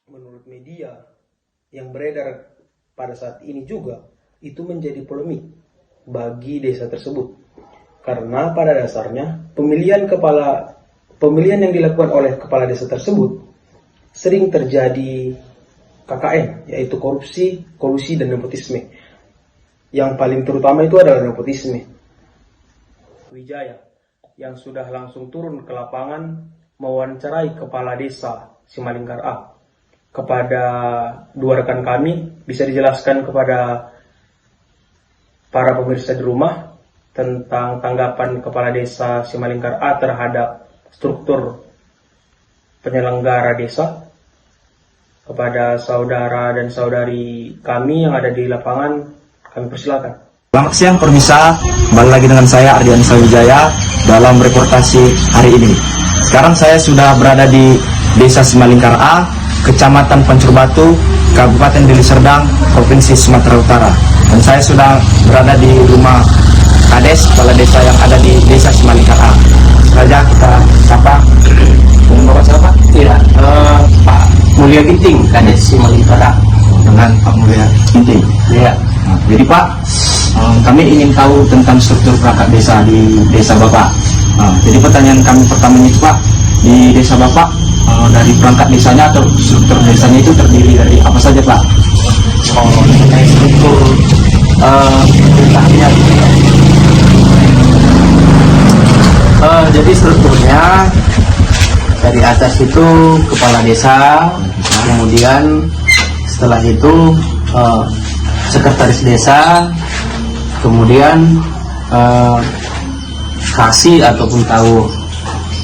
menurut media yang beredar pada saat ini juga itu menjadi polemik bagi desa tersebut. Karena pada dasarnya pemilihan yang dilakukan oleh kepala desa tersebut sering terjadi KKN, yaitu korupsi, kolusi, dan nepotisme. Yang paling terutama itu adalah nepotisme. Wijaya yang sudah langsung turun ke lapangan mewawancarai kepala desa Simalingkar A. Kepada dua rekan kami, bisa dijelaskan kepada para pemirsa di rumah tentang tanggapan kepala desa Simalingkar A terhadap struktur penyelenggara desa. Kepada saudara dan saudari kami yang ada di lapangan, kami persilakan. Selamat siang pemirsa, kembali lagi dengan saya Ardiansyah Wijaya dalam reportasi hari ini. Sekarang saya sudah berada di Desa Simalingkar A, Kecamatan Pancur Batu, Kabupaten Deli Serdang, Provinsi Sumatera Utara. Dan saya sudah berada di rumah Kades, kepala desa yang ada di Desa Simalingkar A. Saja kita sapa. Bapak siapa? Iya, Pak Mulya Ginting, Kades Simalingkar A. Dengan Pak Mulya Ginting. Iya. Nah, jadi Pak, kami ingin tahu tentang struktur perangkat desa di desa Bapak. Jadi pertanyaan kami pertamanya itu Pak, di desa Bapak dari perangkat desanya atau struktur desanya itu terdiri dari apa saja Pak? Mengenai struktur pemerintahnya gitu ya. Jadi strukturnya dari atas itu kepala desa, kemudian setelah itu sekretaris desa, kemudian kasih ataupun tahu.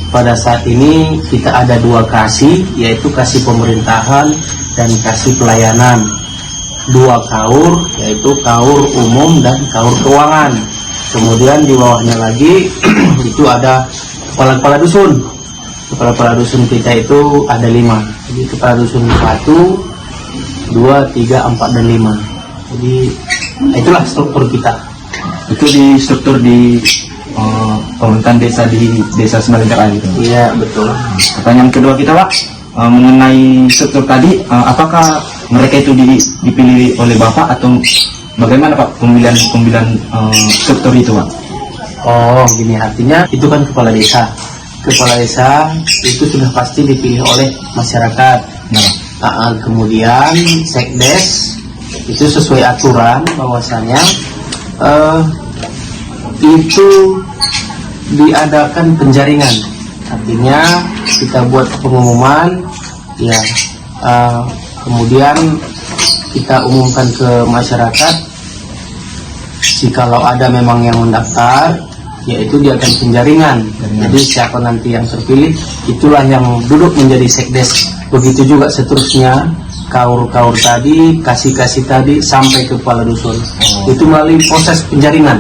Pada saat ini kita ada dua kasih, yaitu kasih pemerintahan dan kasih pelayanan. Dua kaur, yaitu kaur umum dan kaur keuangan. Kemudian di bawahnya lagi itu ada kepala-kepala dusun. Kepala-kepala dusun kita itu ada 5. Jadi kepala dusun 1, 2, 3, 4, dan 5. Jadi itulah struktur kita. Itu di struktur di pemerintahan desa di Desa Simalingkar A gitu. Iya, betul. Pertanyaan kedua kita Pak, mengenai struktur tadi, apakah mereka itu dipilih oleh Bapak atau bagaimana Pak pemilihan struktur itu Pak? Oh, gini, artinya itu kan kepala desa. Kepala desa itu sudah pasti dipilih oleh masyarakat. Kemudian sekdes itu sesuai aturan bahwasannya itu diadakan penjaringan, artinya kita buat pengumuman ya, kemudian kita umumkan ke masyarakat. Jikalau ada memang yang mendaftar, yaitu diadakan penjaringan. Jadi siapa nanti yang terpilih, itulah yang duduk menjadi sekdes. Begitu juga seterusnya, kaur-kaur tadi, kasih-kasih tadi, sampai ke kepala dusun. Itu melalui proses penjaringan.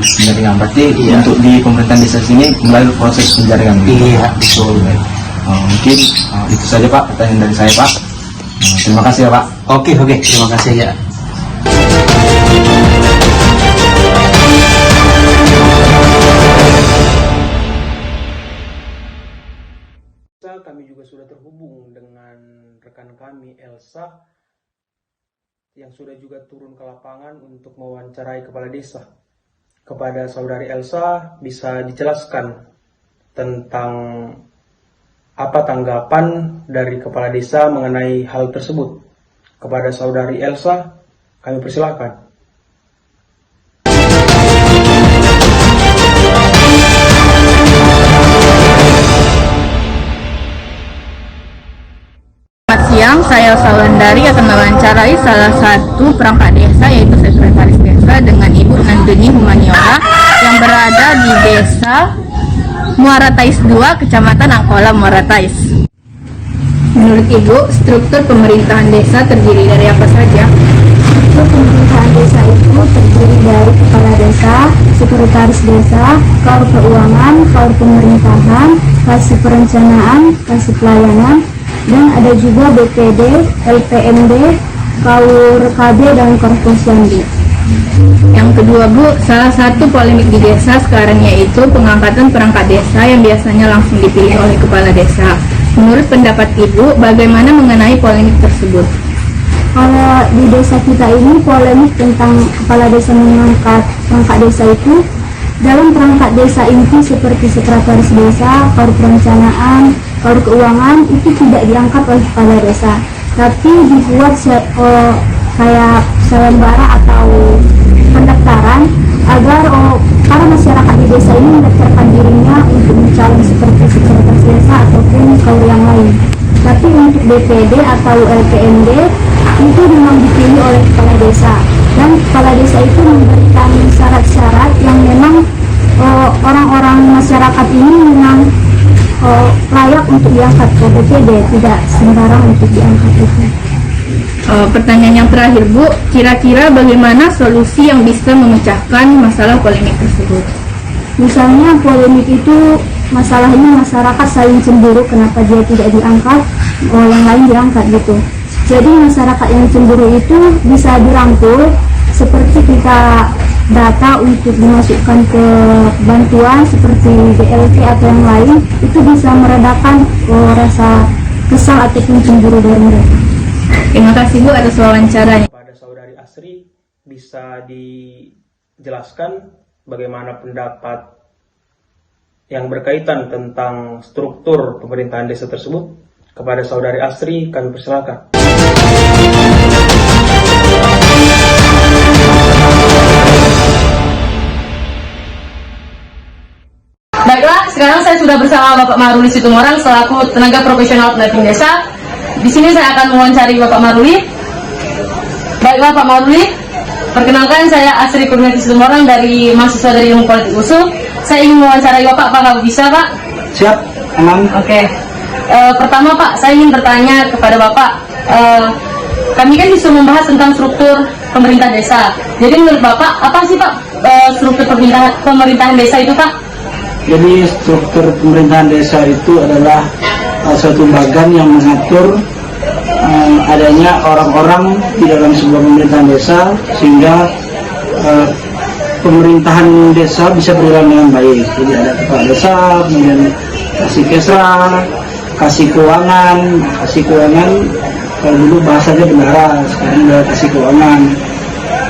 Berarti iya. Untuk di pemerintahan desa sini melalui proses penjaringan. Iya, betul. Mungkin itu saja Pak pertanyaan dari saya Pak. Terima kasih ya Pak. Oke, terima kasih ya. Kami juga sudah terhubung dengan rekan kami Elsa yang sudah juga turun ke lapangan untuk mewawancarai kepala desa. Kepada saudari Elsa, bisa dijelaskan tentang apa tanggapan dari kepala desa mengenai hal tersebut. Kepada saudari Elsa, kami persilakan. Siang, saya Sawandari akan mewawancarai salah satu perangkat desa, yaitu sekretaris desa, dengan Ibu Nandini Humaniola yang berada di Desa Muara Tais 2, Kecamatan Angkola, Muara Tais. Menurut Ibu, struktur pemerintahan desa terdiri dari apa saja? Struktur pemerintahan desa itu terdiri dari kepala desa, sekretaris desa, kaur keuangan, kaur pemerintahan, kasih perencanaan, kasih pelayanan, dan ada juga BPD, LPMD, kaur KB, dan kaur posyandu. Yang kedua Bu, salah satu polemik di desa sekarang yaitu pengangkatan perangkat desa yang biasanya langsung dipilih oleh kepala desa. Menurut pendapat Ibu, bagaimana mengenai polemik tersebut? Kalau di desa kita ini polemik tentang kepala desa mengangkat perangkat desa itu, dalam perangkat desa inti seperti sekretaris desa, kaur perencanaan, kaur keuangan itu tidak diangkat oleh kepala desa, tapi dibuat kayak sayembara atau pendaftaran agar para masyarakat di desa ini mendaftarkan dirinya untuk mencalon seperti sekretaris desa ataupun kaur yang lain. Tapi untuk DPD atau LPMD itu memang dipilih oleh kepala desa, dan kepala desa itu memberikan syarat-syarat yang memang orang-orang masyarakat ini memang layak untuk diangkat ke DPD, tidak sembarang untuk diangkat itu. Pertanyaan yang terakhir, Bu, kira-kira bagaimana solusi yang bisa memecahkan masalah polemik tersebut? Misalnya polemik itu masalahnya masyarakat saling cemburu kenapa dia tidak diangkat, yang lain diangkat gitu. Jadi masyarakat yang cemburu itu bisa dirangkul, seperti kita data untuk dimasukkan ke bantuan seperti BLT atau yang lain, itu bisa meredakan rasa kesal ataupun cemburu dari mereka. Terima kasih Bu atas wawancaranya. Pada Saudari Asri, bisa dijelaskan bagaimana pendapat yang berkaitan tentang struktur pemerintahan desa tersebut? Kepada Saudari Asri, kami persilakan. Baiklah, sekarang saya sudah bersama Bapak Maruli Situmorang selaku tenaga profesional pendamping desa. Di sini saya akan mewawancari Bapak Maruli. Baiklah Pak Maruli, perkenalkan saya Asri Kurniati Situmorang dari mahasiswa dari Ilmu Politik USU. Saya ingin mewawancarai Bapak, apakah bisa Pak? Siap, aman. Oke. Pertama Pak, saya ingin bertanya kepada Bapak. Kami kan disuruh membahas tentang struktur pemerintah desa. Jadi menurut Bapak, apa sih Pak struktur pemerintahan desa itu Pak? Jadi struktur pemerintahan desa itu adalah suatu bagan yang mengatur adanya orang-orang di dalam sebuah pemerintahan desa, sehingga pemerintahan desa bisa berjalan dengan baik. Jadi ada kepala desa, kemudian kasih kesra, kasih keuangan kalau dulu bahasanya bendara, sekarang ada kasih keuangan.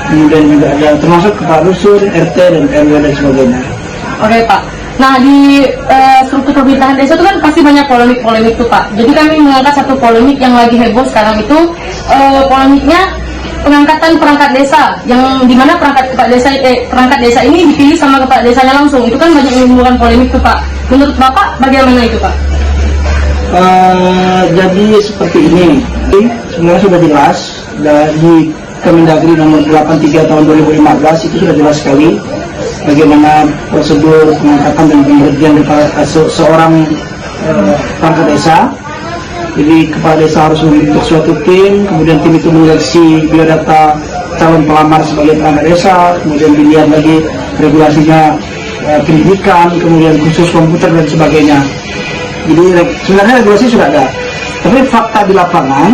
Kemudian juga ada termasuk kepala dusun, RT dan RW dan sebagainya. Oke Pak. Nah di struktur pemerintahan desa itu kan pasti banyak polemik tuh Pak. Jadi kami mengangkat satu polemik yang lagi heboh sekarang itu, polemiknya pengangkatan perangkat desa, yang dimana perangkat desa ini dipilih sama kepala desanya langsung. Itu kan banyak menimbulkan polemik tuh Pak. Menurut Bapak bagaimana itu Pak? Jadi seperti ini, sebenarnya sudah jelas di Kemendagri nomor 83 tahun 2015 itu sudah jelas sekali bagaimana prosedur pengangkatan dan pemberhentian seorang perangkat desa. Jadi kepala desa harus membentuk suatu tim, kemudian tim itu menyeleksi biodata calon pelamar sebagai perangkat desa, kemudian dilihat lagi regulasinya pendidikan, kemudian khusus komputer dan sebagainya. Jadi sebenarnya regulasi sudah ada, tapi fakta di lapangan,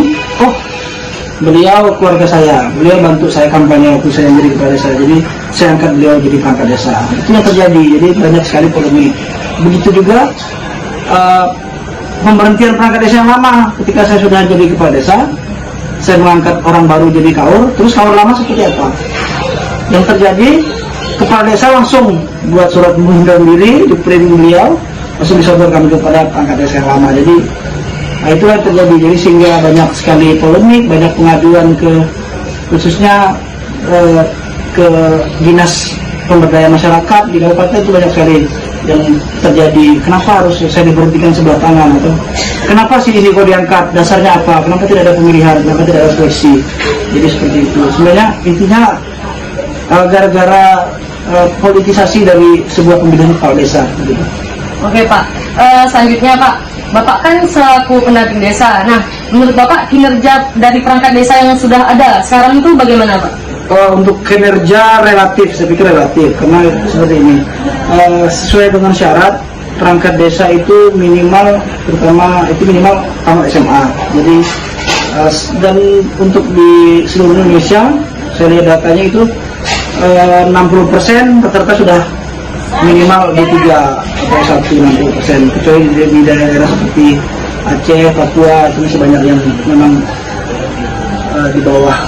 beliau keluarga saya, beliau bantu saya kampanye waktu saya menjadi kepala desa, jadi saya angkat beliau jadi perangkat desa. Itu yang terjadi, jadi banyak sekali polemik. Begitu juga pemberhentian perangkat desa yang lama. Ketika saya sudah jadi kepala desa, saya mengangkat orang baru jadi kaur, terus kaur lama seperti apa? Yang terjadi, kepala desa langsung buat surat mengundurkan diri, di-print beliau, langsung disodorkan kepada perangkat desa yang lama. Jadi itu yang terjadi, jadi sehingga banyak sekali polemik, banyak pengaduan khususnya ke dinas pemberdayaan masyarakat di kabupaten. Itu banyak sekali yang terjadi. Kenapa harus saya diberhentikan sebelah tangan, atau kenapa sih ini kok diangkat, dasarnya apa, kenapa tidak ada pemilihan, kenapa tidak ada seleksi. Jadi seperti itu sebenarnya intinya, gara-gara politisasi dari sebuah pemilihan kepala desa gitu. Oke Pak, selanjutnya Pak, Bapak kan selaku pendamping desa. Nah, menurut Bapak kinerja dari perangkat desa yang sudah ada sekarang itu bagaimana Pak? Untuk kinerja relatif, saya pikir relatif, karena seperti ini, sesuai dengan syarat perangkat desa itu minimal, terutama itu minimal tamat SMA. Jadi dan untuk di seluruh Indonesia, saya lihat datanya itu 60% rata-rata sudah minimal D3 atau 60%, kecuali di daerah-daerah seperti Aceh, Papua itu masih banyak yang memang di bawah.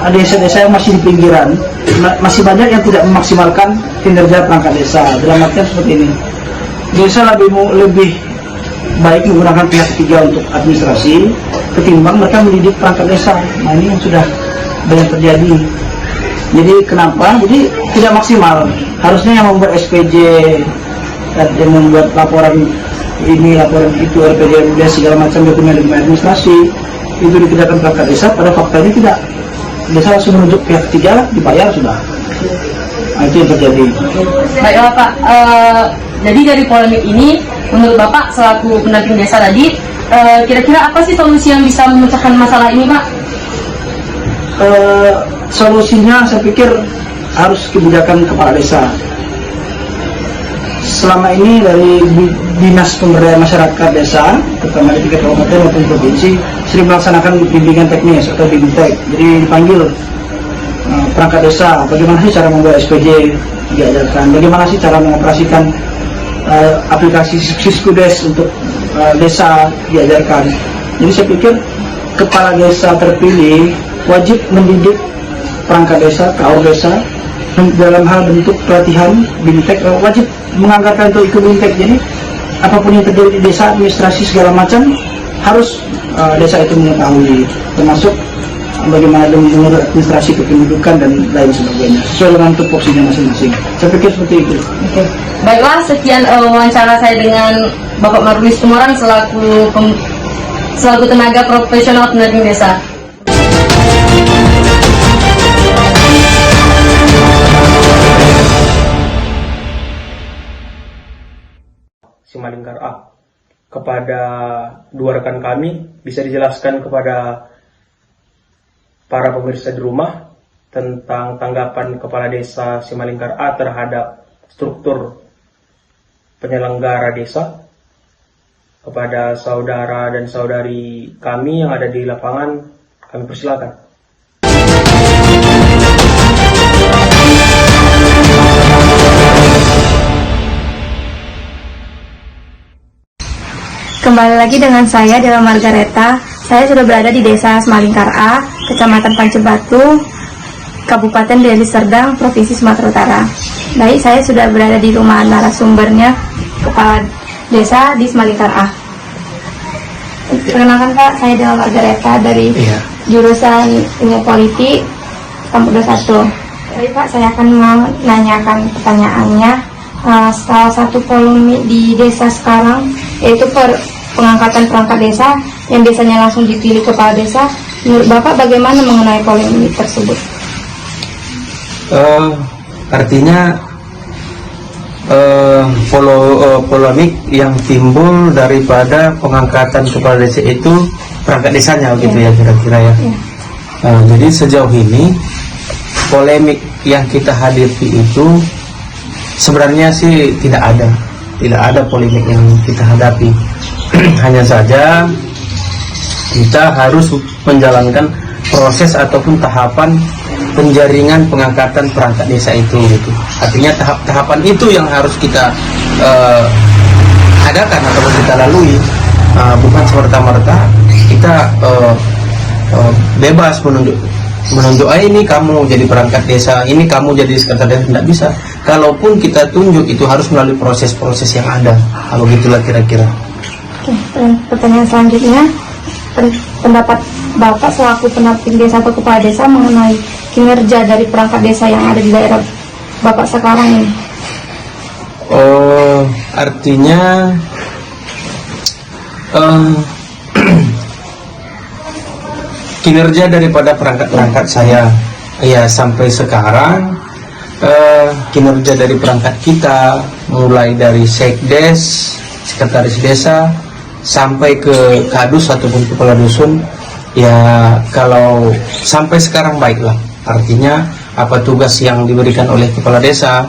Desa-desa yang masih di pinggiran masih banyak yang tidak memaksimalkan kinerja perangkat desa. Dalam artian seperti ini, desa lebih baik menggunakan pihak ketiga untuk administrasi ketimbang mereka mendidik perangkat desa. Nah ini yang sudah banyak terjadi. Jadi kenapa? Jadi tidak maksimal. Harusnya yang membuat SPJ, yang membuat laporan ini, laporan itu, RPJMD segala macam dokumen administrasi itu dikerjakan perangkat desa. Pada faktanya tidak. Desa langsung menunjuk pihak ketiga, dibayar sudah. Nah, itu yang terjadi. Baiklah Pak, jadi dari polemik ini, menurut Bapak selaku pendamping desa tadi, kira-kira apa sih solusi yang bisa memecahkan masalah ini Pak? Solusinya saya pikir harus kebijakan kepala desa. Selama ini dari Dinas Pemberdayaan Masyarakat Desa, terutama di tingkat kabupaten maupun provinsi, sering melaksanakan bimbingan teknis atau bimbintek. Jadi dipanggil perangkat desa, bagaimana sih cara membuat SPJ diajarkan, bagaimana sih cara mengoperasikan aplikasi Siskudes untuk desa diajarkan. Jadi saya pikir kepala desa terpilih wajib mendidik perangkat desa, kaur desa dalam hal bentuk pelatihan bimbintek, wajib menganggarkan untuk ikut bimbintek. Jadi apapun yang terjadi di desa, administrasi segala macam harus desa itu mengetahui, termasuk bagaimana mengurus administrasi kependudukan dan lain sebagainya sesuai dengan tupoksinya masing-masing. Saya pikir seperti itu. Oke. Baiklah, sekian wawancara saya dengan Bapak Marlis Tumorang selaku tenaga profesional pendamping desa. Simalingkar A. Kepada dua rekan kami, bisa dijelaskan kepada para pemirsa di rumah tentang tanggapan Kepala Desa Simalingkar A terhadap struktur penyelenggara desa. Kepada saudara dan saudari kami yang ada di lapangan, kami persilakan. Kembali lagi dengan saya, Dewa Margareta. Saya sudah berada di Desa Simalingkar A, Kecamatan Pancebatu, Kabupaten Deli Serdang, Provinsi Sumatera Utara. Baik, saya sudah berada di rumah narasumbernya, Kepala Desa di Simalingkar A. Perkenalkan Pak, saya Dewa Margareta dari jurusan Ilmu Politik, Kampus 21. Jadi Pak, saya akan menanyakan pertanyaannya. Salah satu polemik di desa sekarang yaitu pengangkatan perangkat desa yang biasanya langsung dipilih kepala desa. Menurut Bapak bagaimana mengenai polemik tersebut? Artinya polemik yang timbul daripada pengangkatan kepala desa itu perangkat desanya gitu ya kira-kira ya. Jadi sejauh ini polemik yang kita hadapi itu sebenarnya sih tidak ada polemik yang kita hadapi. Hanya saja kita harus menjalankan proses ataupun tahapan penjaringan pengangkatan perangkat desa itu gitu. Artinya tahapan itu yang harus kita adakan atau kita lalui, bukan serta-merta kita bebas menunjuk ini kamu jadi perangkat desa, ini kamu jadi sekretaris desa. Tidak bisa. Kalaupun kita tunjuk itu harus melalui proses-proses yang ada. Kalau gitulah kira-kira. Oke, pertanyaan selanjutnya, pendapat Bapak selaku pendamping desa atau kepala desa mengenai kinerja dari perangkat desa yang ada di daerah Bapak sekarang ini. Artinya kinerja daripada perangkat-perangkat saya ya sampai sekarang, kinerja dari perangkat kita mulai dari sekdes, sekretaris desa sampai ke kadus ataupun kepala dusun ya kalau sampai sekarang baiklah. Artinya apa tugas yang diberikan oleh kepala desa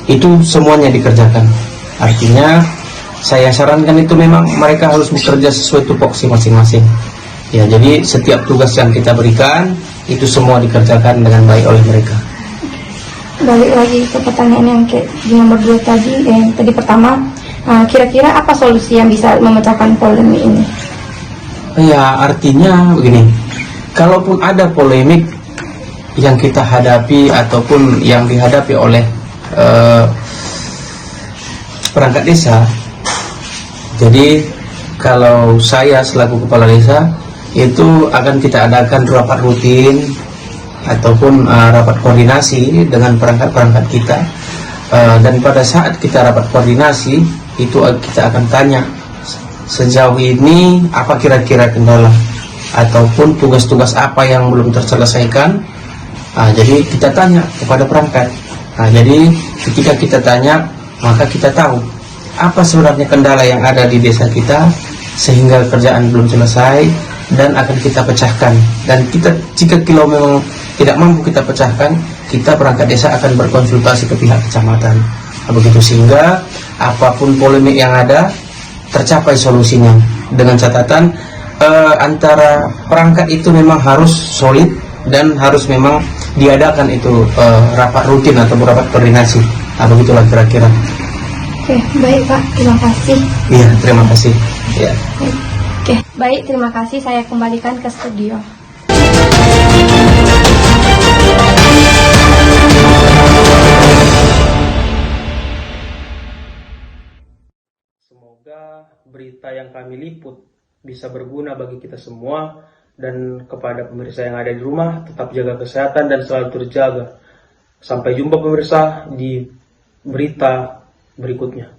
itu semuanya dikerjakan. Artinya saya sarankan itu memang mereka harus bekerja sesuai tupoksi masing-masing. Ya, jadi setiap tugas yang kita berikan itu semua dikerjakan dengan baik oleh mereka. Balik lagi ke pertanyaan yang nomor 2 tadi, tadi pertama, Kira-kira apa solusi yang bisa memecahkan polemik ini? Ya, artinya begini, kalaupun ada polemik yang kita hadapi ataupun yang dihadapi oleh perangkat desa, jadi kalau saya selaku kepala desa itu akan kita adakan rapat rutin ataupun rapat koordinasi dengan perangkat-perangkat kita, dan pada saat kita rapat koordinasi itu kita akan tanya sejauh ini apa kira-kira kendala ataupun tugas-tugas apa yang belum terselesaikan. Jadi kita tanya kepada perangkat. Jadi ketika kita tanya, maka kita tahu apa sebenarnya kendala yang ada di desa kita sehingga kerjaan belum selesai dan akan kita pecahkan. Dan kita jika memang tidak mampu kita pecahkan, kita perangkat desa akan berkonsultasi ke pihak kecamatan. Begitu, sehingga apapun polemik yang ada tercapai solusinya, dengan catatan antara perangkat itu memang harus solid dan harus memang diadakan itu rapat rutin atau rapat koordinasi. Begitulah kira-kira. Oke, baik Pak, terima kasih. Iya, terima kasih. Ya. Oke, baik, terima kasih. Saya kembalikan ke studio. Semoga berita yang kami liput bisa berguna bagi kita semua, dan kepada pemirsa yang ada di rumah tetap jaga kesehatan dan selalu terjaga. Sampai jumpa pemirsa di berita berikutnya.